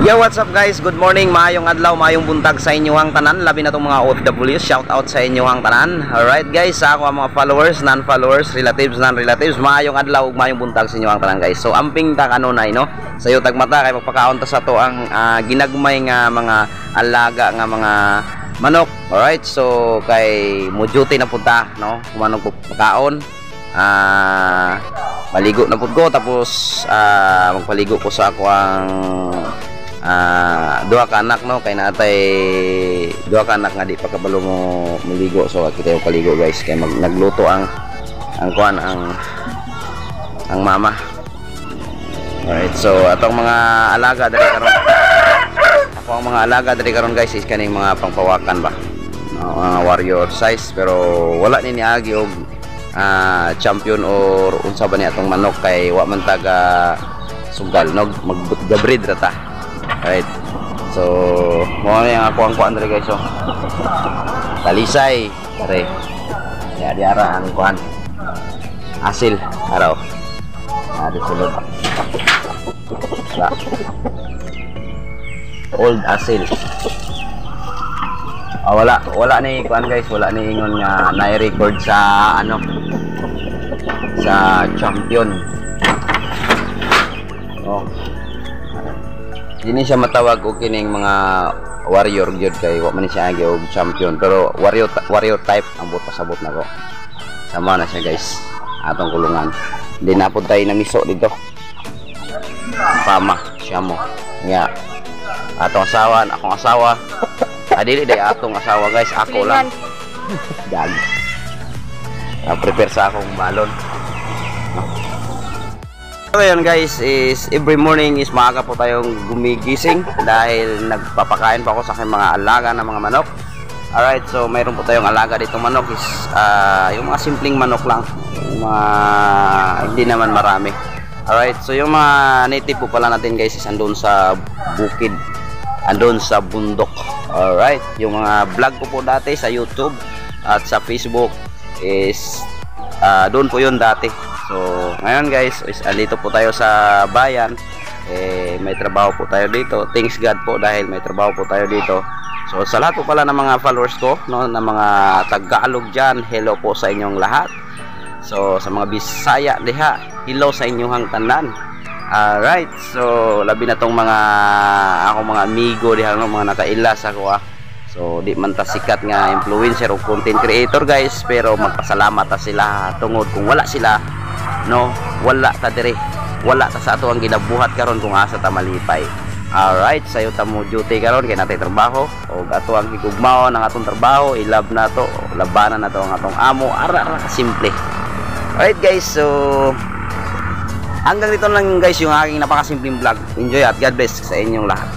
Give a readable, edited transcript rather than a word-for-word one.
Yo, what's up guys? Good morning, maayong adlaw, maayong buntag sa inyong tanan. Labi na itong mga OFW, shout out sa inyong tanan. Alright guys, sa ako ang mga followers, non-followers, relatives, non-relatives, maayong adlaw, maayong buntag sa inyong tanan guys. So amping ta kanunay no, sayo tagmata kay magpakaon ta sa to ang ginagmay nga mga alaga nga mga manok. Alright, so kay mo duty na punta no, kumanong pagkaon. Maligo na pud ko, tapos magpaligo ko sa ako ang duha ka anak no, kay natay duha ka anak nga di pa kabalo mo maligo, so kita yung paligo guys kay nagluto ang kuan ang mama. Alright, so atong mga alaga diri karon, ako ang mga alaga diri karon guys is kaning mga pangpawakan ba, mga warrior size, pero wala ni niagi og champion or unsa ba ni atong manok kay wa man taga sugal no, mag-breed ra ta. Right, so mo yang ako ang kuan dere guys, so talisay dere ya diara ang kuan asil araw ada sulod old asil. Wala ni kuan guys, wala ni ingon nga na-record sa ano sa champion. Oh, hindi siya matawag og kining mga warrior gyud kay wa man siya agi og champion, pero warrior type ang pasabot nako. Sama na siya guys atong kulungan. Hindi na pud tayo namiso dito. Pama siya mo. Nga atong asawa, akong asawa. Dili day atong asawa guys, ako lang. Dag. Prepare sa akong balon. So yun guys, is every morning is maaga po tayong gumigising dahil nagpapakain pa ako sa aking mga alaga na mga manok. Alright, so mayroon po tayong alaga dito manok is yung mga simpleng manok lang, yung mga hindi naman marami. Alright, so yung mga native po pala natin guys is andun sa bukid, andun sa bundok. Alright, yung mga vlog ko po dati sa YouTube at sa Facebook is doon po yun dati. So ngayon guys is andito po tayo sa bayan, may trabaho po tayo dito. Thanks God po dahil may trabaho po tayo dito. So sa lahat po pala ng mga followers ko no, na mga Tagalog dyan, hello po sa inyong lahat. So sa mga Bisaya diha, hello sa inyong tanan. Alright, so labi na tong mga ako mga amigo diha no, mga nakailas ako So di man ta sikat nga influencer o content creator guys, pero magpasalamat ta sila tungod kung wala sila no, wala ta dire, wala ta sa ato ang ginabuhat karon kung asa ta malipay. Alright, sayo ta mo duty karon kay natay trabaho o ato ang higugmao ng atong trabaho, ilab na to, labanan na to ang atong amo, ara simple. Alright guys, so hanggang dito lang guys yung aking napakasimpleng vlog. Enjoy at God bless sa inyong lahat.